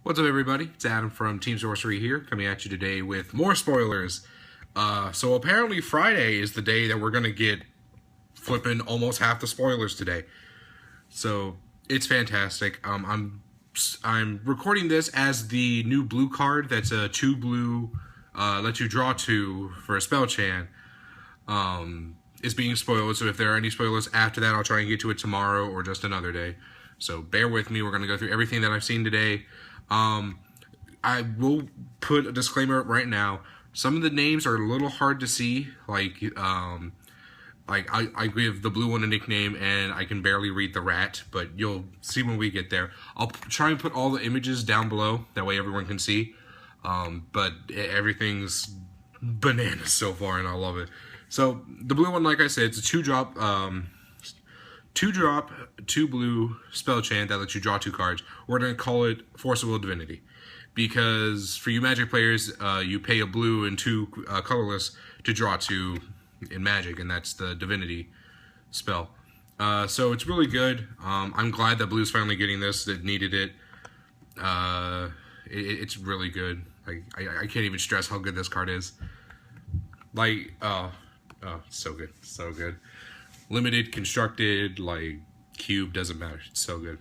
What's up, everybody? It's Adam from Team Sorcery here, coming at you today with more spoilers. So apparently Friday is the day that we're going to get flipping almost half the spoilers today. So it's fantastic. I'm recording this as the new blue card. That's a 2 blue, lets you draw 2 for a spell chant. Is being spoiled. So if there are any spoilers after that, I'll try and get to it tomorrow or just another day. So bear with me. We're going to go through everything that I've seen today. I will put a disclaimer right now. Some of the names are a little hard to see. Like I give the blue one a nickname, and I can barely read the rat, but you'll see when we get there. I'll try and put all the images down below. That way everyone can see. But everything's bananas so far, and I love it. So the blue one, like I said, it's a 2-drop, 2 blue spell chant that lets you draw 2 cards. We're going to call it Force of Will Divinity. Because for you Magic players, you pay a blue and 2 colorless to draw 2 in Magic, and that's the Divinity spell. So it's really good. I'm glad that blue's finally getting this. It needed it. It's really good. I can't even stress how good this card is. So good. So good. Limited, constructed, cube, doesn't matter. It's so good.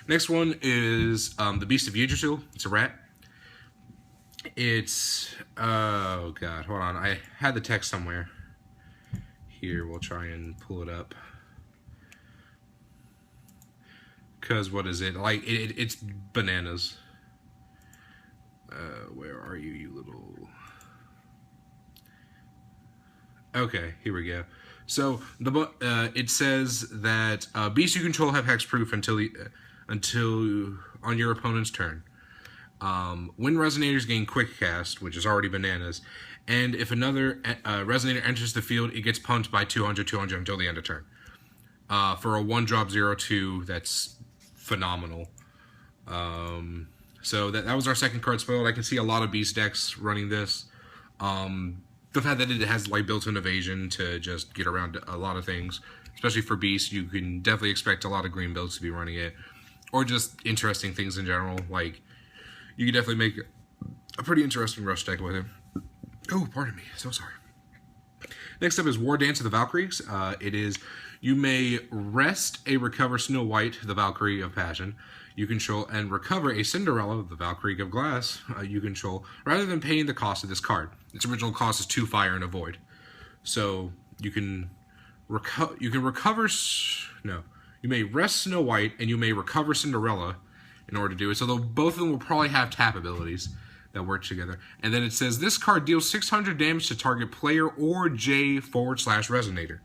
Next one is the Beast of Yggdrasil. It's a rat. It's, oh god, hold on. I had the text somewhere. Here, we'll try and pull it up. Because what is it? It's bananas. Where are you, you little... Okay, here we go. So it says that beasts you control have hexproof until on your opponent's turn. When resonators gain quick cast, which is already bananas, and if another resonator enters the field, it gets pumped by 200 until the end of turn. For a 1-drop 0/2, that's phenomenal. So that was our second card spoiled. I can see a lot of beast decks running this. The fact that it has built-in evasion to just get around a lot of things, especially for beasts, you can definitely expect a lot of green builds to be running it, or just interesting things in general. You can definitely make a pretty interesting rush deck with it. Oh, pardon me, so sorry. Next up is War Dance of the Valkyries. It is, you may rest a Recover Snow White, the Valkyrie of Passion, you control, and recover a Cinderella, the Valkyrie of Glass, you control, rather than paying the cost of this card. Its original cost is 2 fire and a void. So you can recover, no, you may rest Snow White, and you may recover Cinderella in order to do it. So both of them will probably have tap abilities that work together. And then it says, this card deals 600 damage to target player or J/resonator.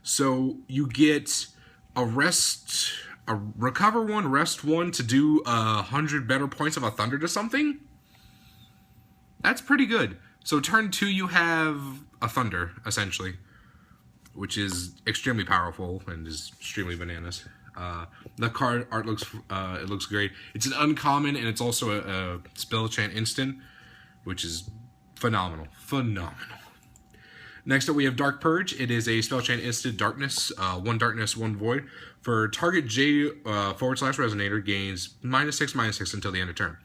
So you get a recover 1, rest 1 to do 100 better points of a thunder to something? That's pretty good. So turn 2 you have a thunder, essentially, which is extremely powerful and is extremely bananas. The card art looks it looks great. It's an uncommon, and it's also a spell chant instant, which is phenomenal. Phenomenal. Next up we have Dark Purge. It is a spell chant instant darkness, 1 darkness, 1 void. For target J/resonator gains -6/-6 until the end of turn.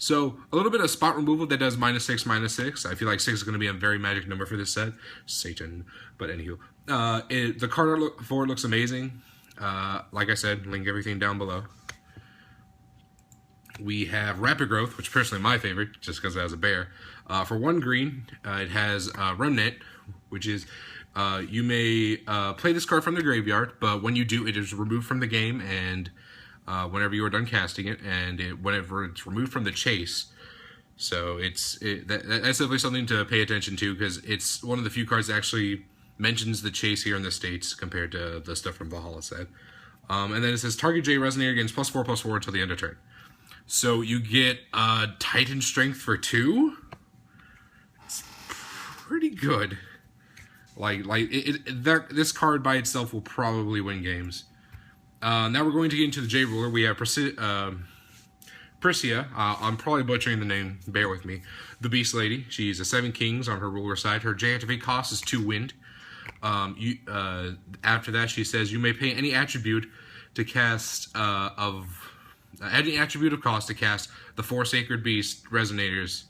So a little bit of spot removal that does -6/-6. I feel like 6 is going to be a very magic number for this set. Satan. But anywho. The card art for it looks amazing. Like I said, link everything down below. We have Rapid Growth, which is personally my favorite, just because it has a bear. For 1 green, it has Remnant, which is you may play this card from the graveyard, but when you do, it is removed from the game, and whenever you are done casting it, and whenever it's removed from the chase. So that's definitely something to pay attention to, because it's one of the few cards that actually mentions the chase here in the States compared to the stuff from Valhalla set. And then it says target J/resonator gains +4/+4 until the end of turn. So you get Titan Strength for 2. It's pretty good. This card by itself will probably win games. Now we're going to get into the J ruler. We have Priscia. I'm probably butchering the name. Bear with me. The Beast Lady. She's a 7 kings on her ruler side. Her J activate cost is 2 wind. After that, she says you may pay any attribute to cast Any attribute of cost to cast the 4 Sacred Beast Resonators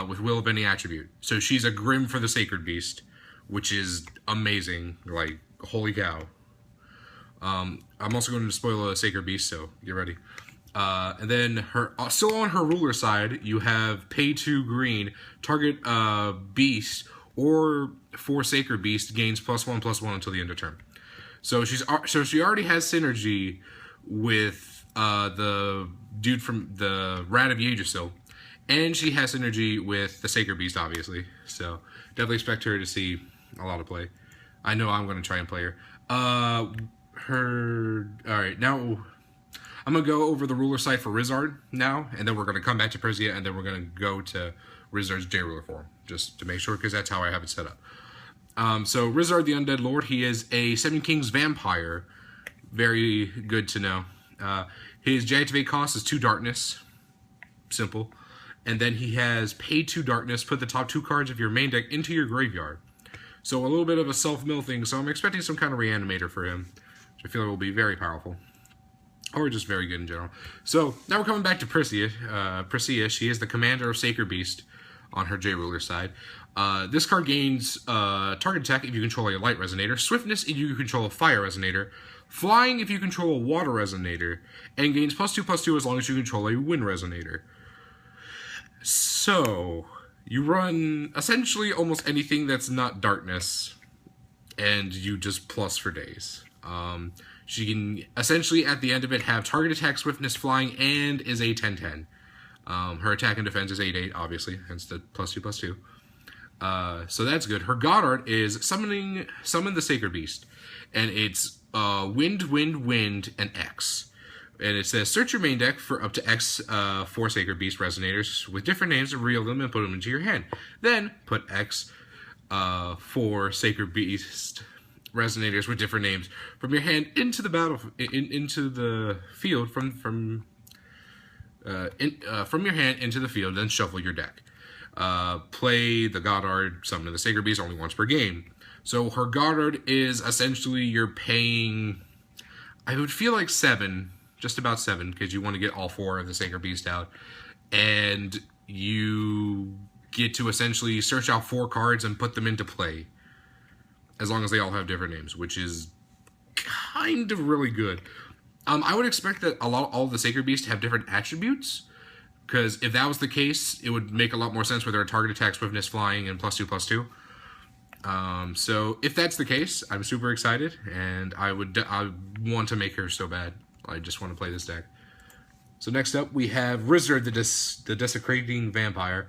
with Will of any attribute. So she's a Grim for the Sacred Beast, which is amazing. Like, holy cow. I'm also going to spoil a Sacred Beast, so get ready. And then her still on her ruler side, you have pay 2 green, target beast or 4 Sacred Beast gains +1/+1 until the end of turn. So she already has synergy with the dude from the Rat of Yggdrasil, and she has synergy with the Sacred Beast, obviously. So definitely expect her to see a lot of play. I know I'm going to try and play her. All right, now I'm going to go over the ruler side for Rizard now, and then we're going to come back to Prisia, and then we're going to go to Rizard's J-Ruler form, just to make sure, because that's how I have it set up. So Rizard the Undead Lord, he is a Seven Kings vampire. Very good to know. His J-Activate cost is 2 darkness. Simple. And then he has pay 2 darkness, put the top 2 cards of your main deck into your graveyard. So a little bit of a self-mill thing, so I'm expecting some kind of reanimator for him, which I feel will be very powerful. Or just very good in general. So, now we're coming back to Prisia. Prisia, she is the commander of Sacred Beast on her J-Ruler side. This card gains target attack if you control a Light Resonator, Swiftness if you control a Fire Resonator, Flying if you control a Water Resonator, and gains +2/+2 as long as you control a Wind Resonator. So, you run essentially almost anything that's not darkness, and you just plus for days. She can essentially at the end of it have target attack, swiftness, flying, and is a 10/10. Her attack and defense is 8/8, obviously, hence the +2/+2. So that's good. Her God Art is summon the Sacred Beast, and it's wind, wind, wind, and X. And it says, search your main deck for up to X 4 Sacred Beast Resonators with different names and reel them and put them into your hand. Then put X 4 Sacred Beast Resonators with different names from your hand into the into the field from your hand into the field. Then shuffle your deck. Play the Goddard, summon the Sacred Beast only once per game. So her Goddard is essentially you're paying, I would feel like 7, just about 7, because you want to get all 4 of the Sacred Beast out, and you get to essentially search out 4 cards and put them into play, as long as they all have different names, which is kind of really good. I would expect that all the Sacred Beasts have different attributes, because if that was the case, it would make a lot more sense with their target attack, swiftness, flying, and +2/+2. So if that's the case, I'm super excited, and I want to make her so bad. I just want to play this deck. So next up, we have Rizard, the Desecrating Vampire.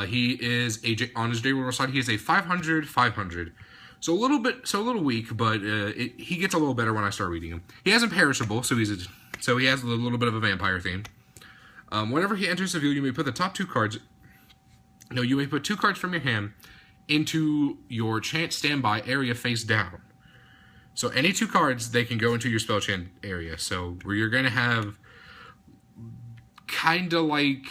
He is on his J-Ruler side. He is a 500/500. So a little weak, but he gets a little better when I start reading him. He has Imperishable, so he has a little bit of a vampire theme. Whenever he enters the field, you may put the top 2 cards. No, you may put 2 cards from your hand into your chant standby area face down. So any 2 cards, they can go into your spell chant area. So where you're going to have kind of like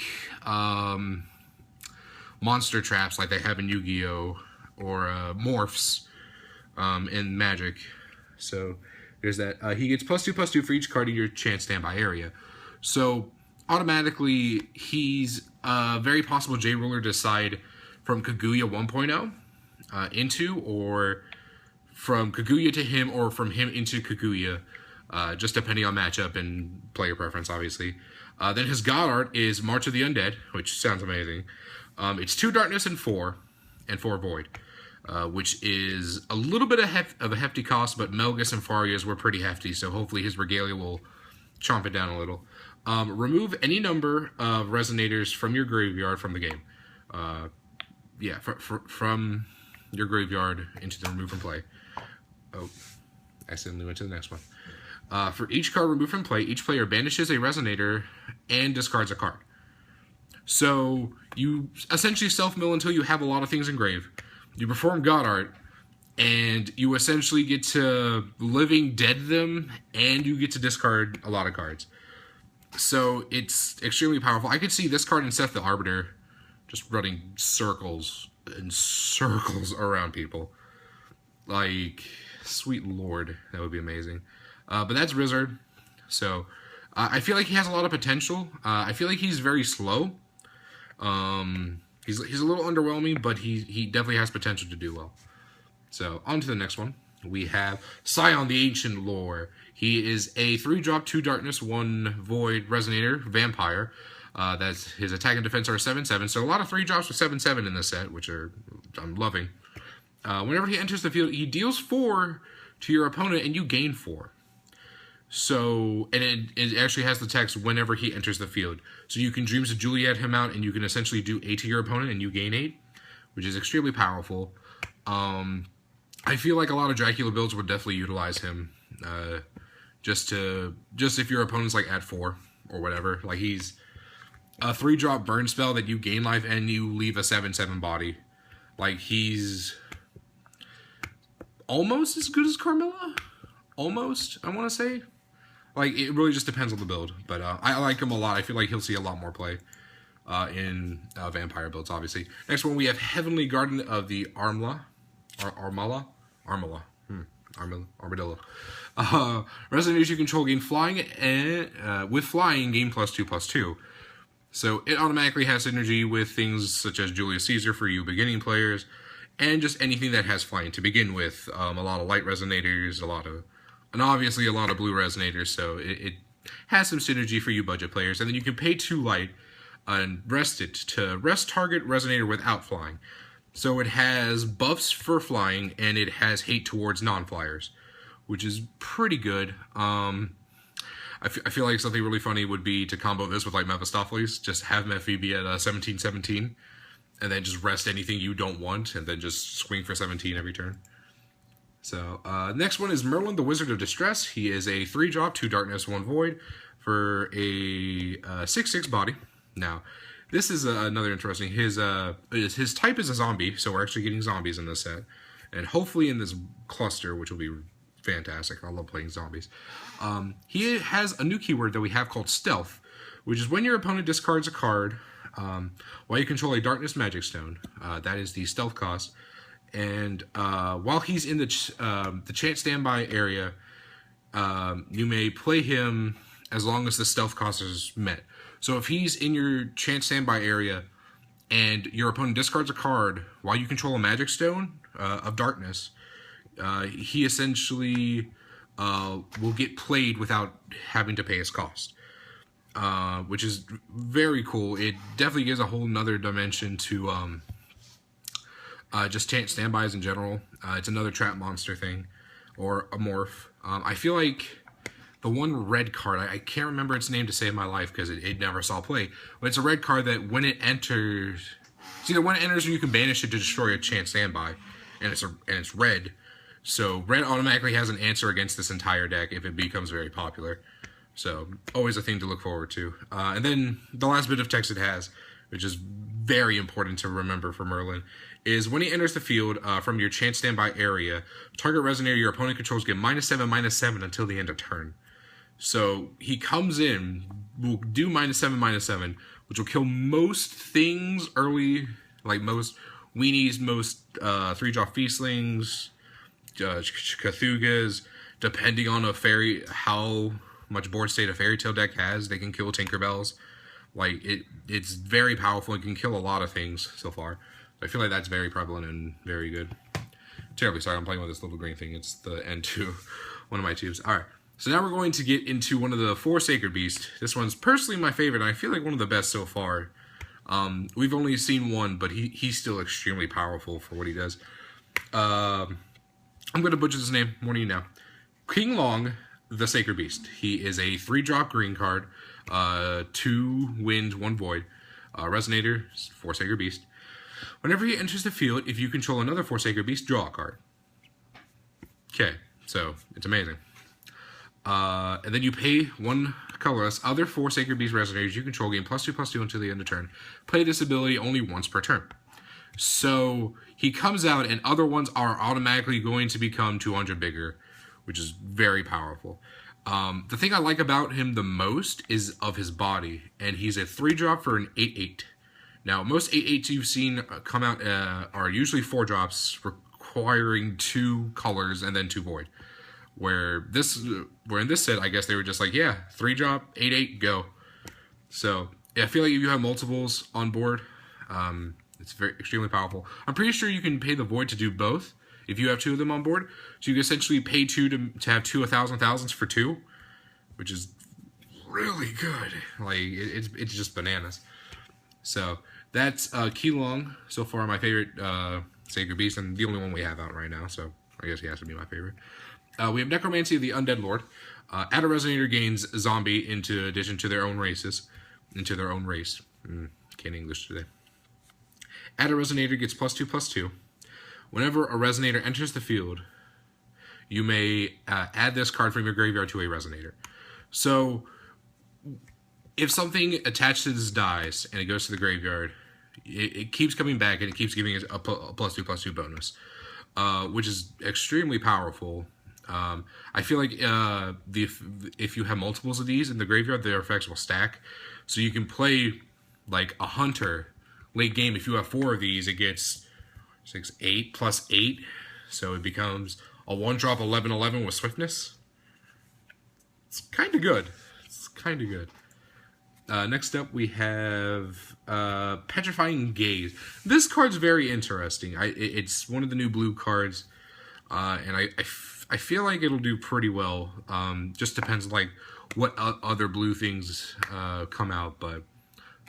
monster traps like they have in Yu-Gi-Oh! Or morphs in Magic. So there's that. He gets +2/+2 for each card in your chant standby area. So automatically, he's very possible J-Ruler to decide from Kaguya 1.0 into, or from Kaguya to him, or from him into Kaguya, just depending on matchup and player preference, obviously. Then his God Art is March of the Undead, which sounds amazing. It's 2 darkness and 4 void, which is a little bit of a hefty cost, but Melgus and Faria's were pretty hefty, so hopefully his Regalia will chomp it down a little. Remove any number of Resonators from your graveyard from the game. From your graveyard into the remove from play. Oh, accidentally went to the next one. For each card removed from play, each player banishes a Resonator and discards a card. So you essentially self-mill until you have a lot of things engraved. You perform God Art, and you essentially get to living dead them, and you get to discard a lot of cards. So it's extremely powerful. I could see this card in Seth the Arbiter just running circles and circles around people. Like, sweet lord, that would be amazing. But that's Rizard. So I feel like he has a lot of potential. I feel like he's very slow. He's a little underwhelming, but he definitely has potential to do well. So, on to the next one. We have Scion, the Ancient Lore. He is a 3-drop, 2 darkness, 1 void resonator vampire. That's his attack and defense are 7/7. So a lot of 3-drops with 7/7 in this set, which I'm loving. Whenever he enters the field, he deals 4 to your opponent, and you gain 4. So, and it actually has the text whenever he enters the field. So you can Dreams of Juliet him out, and you can essentially do 8 to your opponent, and you gain 8, which is extremely powerful. I feel like a lot of Dracula builds would definitely utilize him, just if your opponent's like at 4 or whatever. Like he's a 3-drop burn spell that you gain life and you leave a 7/7 body. Like he's almost as good as Carmilla. Almost, I want to say. Like it really just depends on the build, but I like him a lot. I feel like he'll see a lot more play in vampire builds. Obviously, next one we have Heavenly Garden of the Armadillo. Resonators you control gain flying and with flying gain +2/+2. So it automatically has synergy with things such as Julius Caesar for you beginning players, and just anything that has flying to begin with. A lot of light resonators, and obviously a lot of blue resonators. So it has some synergy for you budget players, and then you can pay 2 light and rest it to rest target resonator without flying. So it has buffs for flying, and it has hate towards non-flyers, which is pretty good. I feel like something really funny would be to combo this with like Mephistopheles. Just have Mephi be at 17/17, and then just rest anything you don't want, and then just swing for 17 every turn. So next one is Merlin, the Wizard of Distress. He is a 3-drop, 2 darkness, 1 void for a 6/6 body. Now, this is another interesting. His type is a zombie, so we're actually getting zombies in this set, and hopefully in this cluster, which will be fantastic. I love playing zombies. He has a new keyword that we have called Stealth, which is when your opponent discards a card while you control a Darkness Magic Stone. That is the Stealth cost. And while he's in the chant standby area, you may play him as long as the Stealth cost is met. So if he's in your chant standby area and your opponent discards a card while you control a Magic Stone of Darkness, he essentially will get played without having to pay his cost, which is very cool. It definitely gives a whole nother dimension to just chant standbys in general. It's another trap monster thing, or a morph. I feel like the one red card, I can't remember its name to save my life because it never saw play, but it's a red card that when it enters, it's either when it enters or you can banish it to destroy a chant standby, and it's red. So red automatically has an answer against this entire deck if it becomes very popular. So always a thing to look forward to. And then the last bit of text it has, which is very important to remember for Merlin, is when he enters the field from your chant standby area, target resonator your opponent controls get -7/-7 until the end of turn. So he comes in, will do -7/-7, which will kill most things early, like most weenies, most 3-drop feastlings, Cthulhu's, depending on how much board state a Fairy Tale deck has, they can kill Tinkerbells. Like it's very powerful and can kill a lot of things so far. So I feel like that's very prevalent and very good. Terribly sorry, I'm playing with this little green thing. It's the end to one of my tubes. All right, so now we're going to get into one of the 4 Sacred Beasts. This one's personally my favorite, and I feel like one of the best so far. We've only seen one, but he's still extremely powerful for what he does. I'm going to butcher his name, warning you now. King Long, the Sacred Beast. He is a 3-drop green card, 2 wind, 1 void. Resonator, 4 Sacred Beast. Whenever he enters the field, if you control another 4 Sacred Beast, draw a card. Okay, so it's amazing. And then you pay 1 colorless. Other 4 Sacred Beast Resonators you control gain +2/+2 until the end of turn. Play this ability only once per turn. So he comes out and other ones are automatically going to become 200 bigger, which is very powerful. The thing I like about him the most is of his body, and he's a 3-drop for an 8/8. Now, most 8/8s you've seen come out are usually 4 drops requiring 2 colors and then 2 void. Where in this set, I guess they were just like, yeah, 3-drop, 8/8, go. So yeah, I feel like if you have multiples on board, it's extremely powerful. I'm pretty sure you can pay the void to do both if you have 2 of them on board. So you can essentially pay 2 to have 2 1,000,000s for 2, which is really good. Like it's just bananas. So that's Keelong, so far my favorite Sacred Beast, and the only one we have out right now, so I guess he has to be my favorite. We have Necromancy of the Undead Lord. Add a Resonator gains Zombie into addition to their own races. Into their own race. Can't English today. Add a Resonator gets +2/+2. Whenever a Resonator enters the field, you may add this card from your graveyard to a Resonator. So, if something attached to this dies and it goes to the graveyard, it keeps coming back and it keeps giving it a +2/+2 bonus, which is extremely powerful. I feel like if you have multiples of these in the graveyard, their effects will stack. So you can play like a Hunter late game. If you have 4 of these, it gets 6, 8 + 8. So it becomes a 1-drop 11/11 with swiftness. It's kind of good. It's kind of good. Next up, we have Petrifying Gaze. This card's very interesting. It's one of the new blue cards, and I feel like it'll do pretty well. Just depends like what other blue things come out, but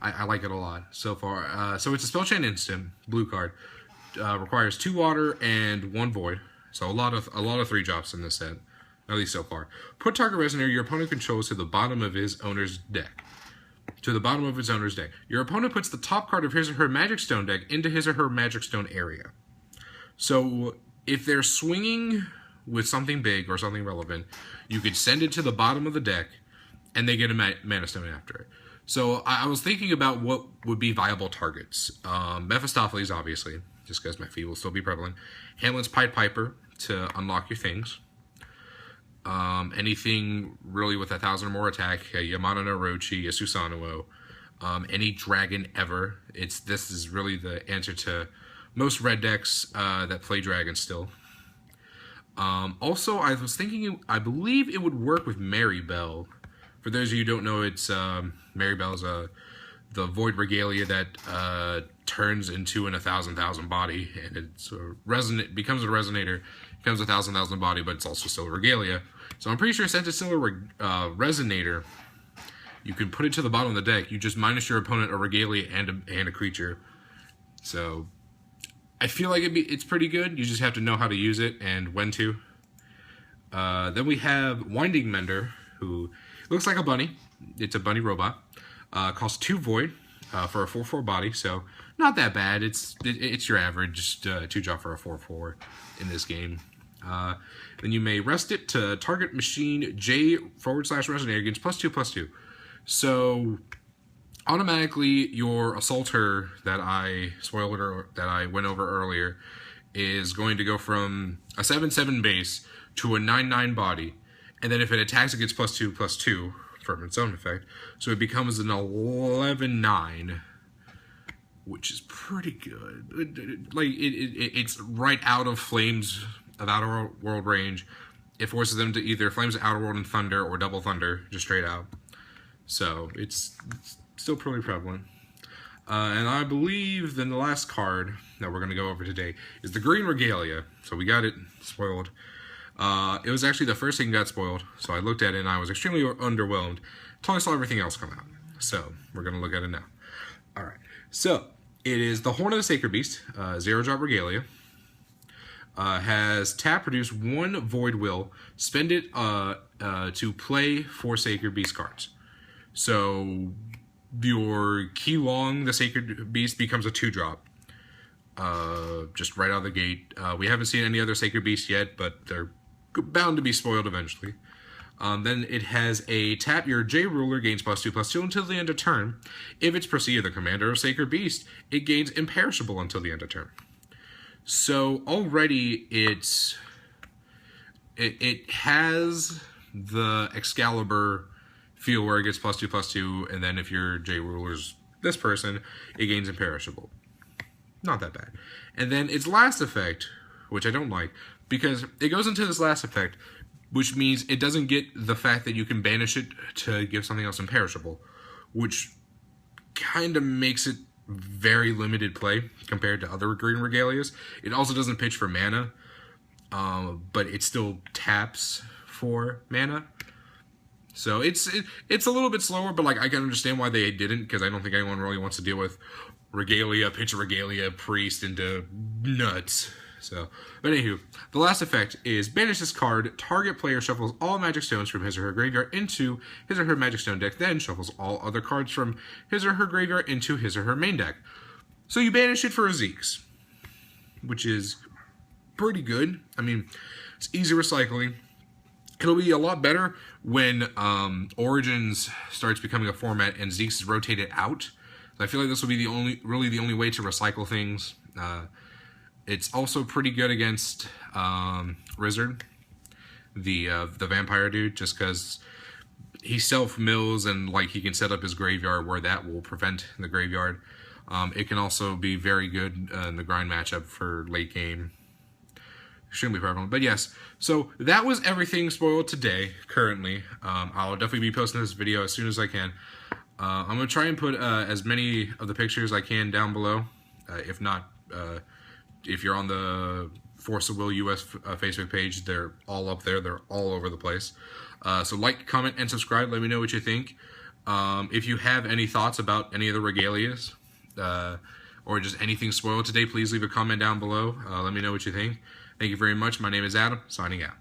I like it a lot so far. So it's a spell chain instant, blue card. Requires 2 water and 1 void. So a lot of 3-drops in this set, at least so far. Put target Resonator your opponent controls to the bottom of his owner's deck. To the bottom of his owner's deck. Your opponent puts the top card of his or her Magic Stone deck into his or her Magic Stone area. So if they're swinging with something big or something relevant, you could send it to the bottom of the deck, and they get a Mana Stone after it. So I was thinking about what would be viable targets. Mephistopheles, obviously, just because my feet will still be prevalent. Hamlet's Pied Piper to unlock your things. Anything really with 1,000 or more attack, a Yamana no Orochi, a Susanoo, any dragon ever. This is really the answer to most red decks that play dragons still. Also, I was thinking, I believe it would work with Maribel. For those of you who don't know, it's Maribel's the Void Regalia that turns into an 1,000,000 body, and it's becomes a Resonator, becomes a 1,000,000 body, but it's also still a Regalia. So I'm pretty sure since it's still a Resonator, you can put it to the bottom of the deck. You just minus your opponent a Regalia and a creature. So I feel like it's pretty good. You just have to know how to use it and when to. Then we have Winding Mender, who looks like a bunny. It's a bunny robot. Costs 2 void for a 4/4 body, so not that bad. It's your average 2-drop for a 4/4 in this game. Then you may rest it to target machine J/Resonator against +2/+2. So automatically your Assaulter that I went over earlier is going to go from a 7/7 base to a 9/9 body, and then if it attacks, it gets +2/+2 from its own effect. So it becomes an 11/9, which is pretty good. Like it's right out of Flames of Outer World range. It forces them to either Flames of Outer World and Thunder or Double Thunder, just straight out. So it's still pretty prevalent. And I believe then the last card that we're going to go over today is the Green Regalia. So we got it spoiled. It was actually the first thing that got spoiled, so I looked at it and I was extremely underwhelmed until I saw everything else come out. So we're going to look at it now. Alright, so it is the Horn of the Sacred Beast, 0-drop Regalia. Has tap, produce 1 Void Will, spend it to play 4 Sacred Beast cards. So your Keelong, the Sacred Beast, becomes a 2-drop. Just right out of the gate. We haven't seen any other Sacred Beasts yet, but they're bound to be spoiled eventually. Then it has a tap, your J-Ruler gains +2/+2 until the end of turn. If it's perceived the commander of Sacred Beast, it gains Imperishable until the end of turn. So already it has the Excalibur feel where it gets +2/+2, and then if your J-Ruler's this person, it gains Imperishable. Not that bad. And then its last effect, which I don't like, because it goes into this last effect, which means it doesn't get the fact that you can banish it to give something else imperishable, which kind of makes it very limited play compared to other green regalias. It also doesn't pitch for mana, but it still taps for mana. So it's a little bit slower, but like I can understand why they didn't, because I don't think anyone really wants to deal with regalia, pitch a regalia, priest into nuts. So, but anywho, the last effect is banish this card. Target player shuffles all magic stones from his or her graveyard into his or her magic stone deck, then shuffles all other cards from his or her graveyard into his or her main deck. So you banish it for a Zeeks, which is pretty good. I mean, it's easy recycling. It'll be a lot better when Origins starts becoming a format and Zeeks is rotated out. I feel like this will be the only way to recycle things. It's also pretty good against Rizzard, the vampire dude, just because he self-mills and like he can set up his graveyard where that will prevent the graveyard. It can also be very good in the grind matchup for late game. Extremely prevalent. But yes, so that was everything spoiled today, currently. I'll definitely be posting this video as soon as I can. I'm going to try and put as many of the pictures I can down below. If not, if you're on the Force of Will US Facebook page, they're all up there. They're all over the place. So like, comment, and subscribe. Let me know what you think. If you have any thoughts about any of the regalias, or just anything spoiled today, please leave a comment down below. Let me know what you think. Thank you very much. My name is Adam, signing out.